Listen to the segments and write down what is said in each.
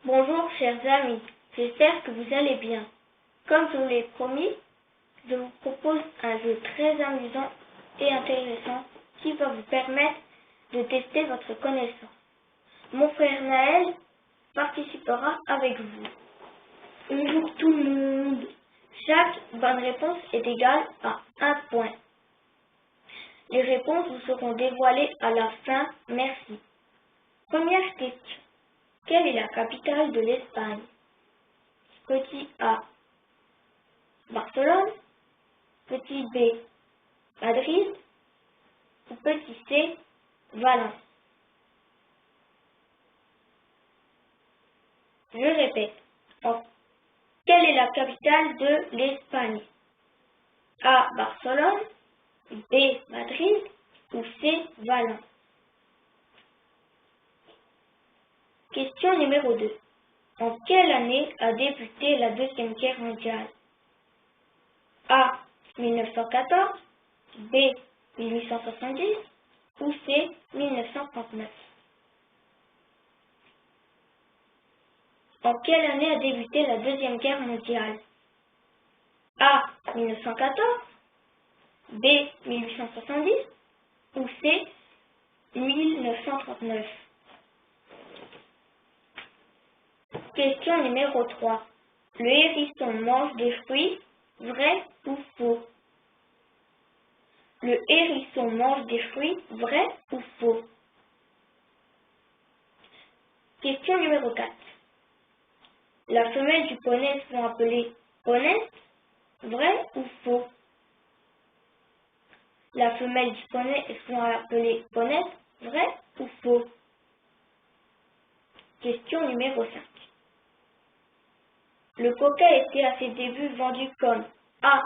Bonjour chers amis, j'espère que vous allez bien. Comme je vous l'ai promis, je vous propose un jeu très amusant et intéressant qui va vous permettre de tester votre connaissance. Mon frère Naël participera avec vous. Bonjour tout le monde. Chaque bonne réponse est égale à 1 point. Les réponses vous seront dévoilées à la fin. Merci. Première question. Quelle est la capitale de l'Espagne? Petit A, Barcelone. Petit B, Madrid. Ou petit C, Valence. Je répète. Quelle est la capitale de l'Espagne? A, Barcelone. B, Madrid. Ou C, Valence. Question numéro 2. En quelle année a débuté la Deuxième Guerre mondiale? A. 1914, B. 1870 ou C. 1939. En quelle année a débuté la Deuxième Guerre mondiale? A. 1914, B. 1870 ou C. 1939. Question numéro 3. Le hérisson mange des fruits, vrai ou faux? Le hérisson mange des fruits, vrai ou faux? Question numéro 4. La femelle du poney se font appeler ponette, vrai ou faux? La femelle du poney se font appeler ponette, vrai ou faux? Question numéro 5. Le coca était à ses débuts vendu comme A.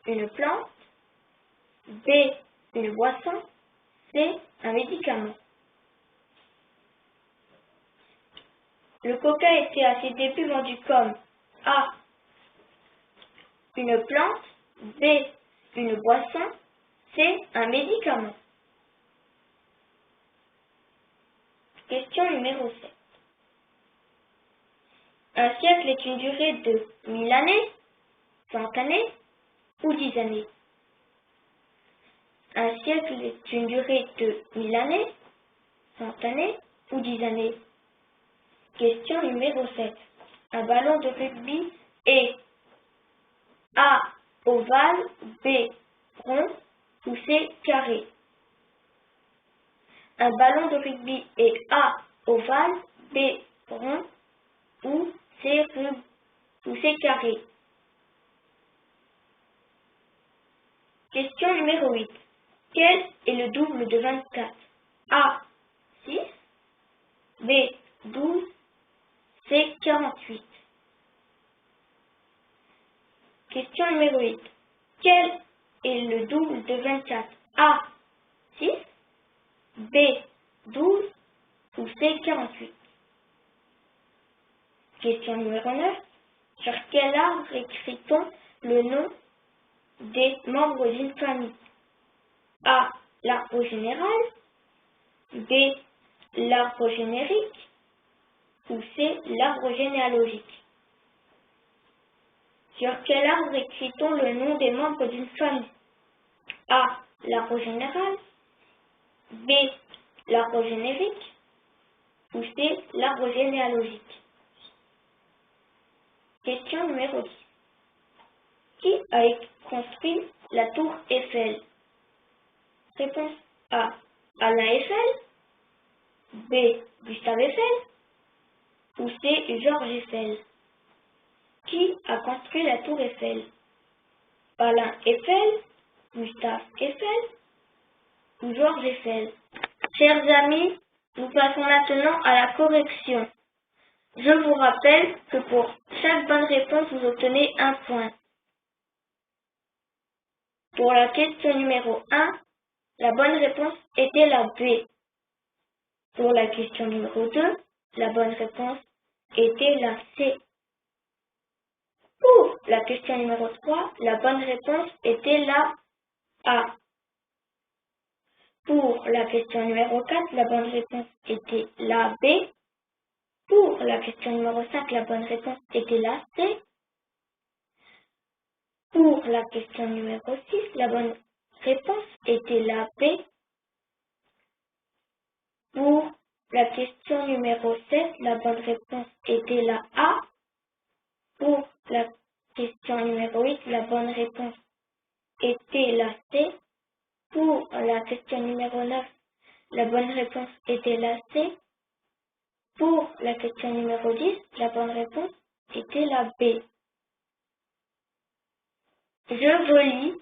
Une plante, B. Une boisson, C. Un médicament. Le coca était à ses débuts vendu comme A. Une plante, B. Une boisson, C. Un médicament. Question numéro 7. Un siècle est une durée de 1000 années, 100 années ou 10 années. Un siècle est une durée de 1000 années, 100 années ou 10 années. Question numéro 7. Un ballon de rugby est A. Ovale, B. Rond ou C. Carré. Un ballon de rugby est A. Ovale, B. Rond ou C carré. Question numéro 8. Quel est le double de 24? A. 6, B. 12, C. 48. Question numéro 8. Quel est le double de 24? A. 6, B. 12 ou C. 48. Question numéro 9. Sur quel arbre écrit-on le nom des membres d'une famille? A. L'arbre général, B. L'arbre générique ou C. L'arbre généalogique. Sur quel arbre écrit-on le nom des membres d'une famille? A. L'arbre général, B. L'arbre générique ou C. L'arbre généalogique. Question numéro 10. Qui a construit la tour Eiffel? Réponse A. Alain Eiffel, B. Gustave Eiffel ou C. Georges Eiffel. Qui a construit la tour Eiffel? Alain Eiffel, Gustave Eiffel ou Georges Eiffel. Chers amis, nous passons maintenant à la correction. Je vous rappelle que pour chaque bonne réponse, vous obtenez 1 point. Pour la question numéro 1, la bonne réponse était la B. Pour la question numéro 2, la bonne réponse était la C. Pour la question numéro 3, la bonne réponse était la A. Pour la question numéro 4, la bonne réponse était la B. Pour la question numéro 5, la bonne réponse était la C. Pour la question numéro 6, la bonne réponse était la B. Pour la question numéro 7, la bonne réponse était la A. Pour la question numéro 8, la bonne réponse était la C. Pour la question numéro 9, la bonne réponse était la C. Pour la question numéro 10, la bonne réponse était la B. Je relis.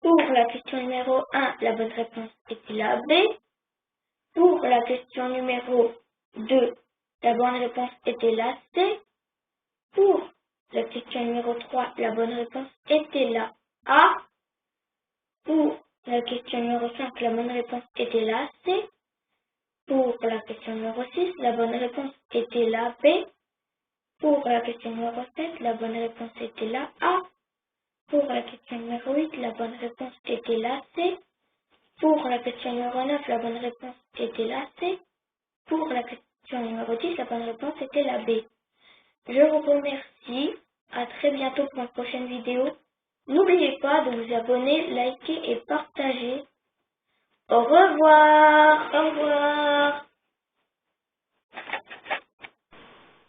Pour la question numéro 1, la bonne réponse était la B. Pour la question numéro 2, la bonne réponse était la C. Pour la question numéro 3, la bonne réponse était la A. Pour la question numéro 5, la bonne réponse était la C. Pour la question numéro 6, la bonne réponse était la B. Pour la question numéro 7, la bonne réponse était la A. Pour la question numéro 8, la bonne réponse était la C. Pour la question numéro 9, la bonne réponse était la C. Pour la question numéro 10, la bonne réponse était la B. Je vous remercie. À très bientôt pour une prochaine vidéo. N'oubliez pas de vous abonner, liker et partager. Au revoir. Au revoir.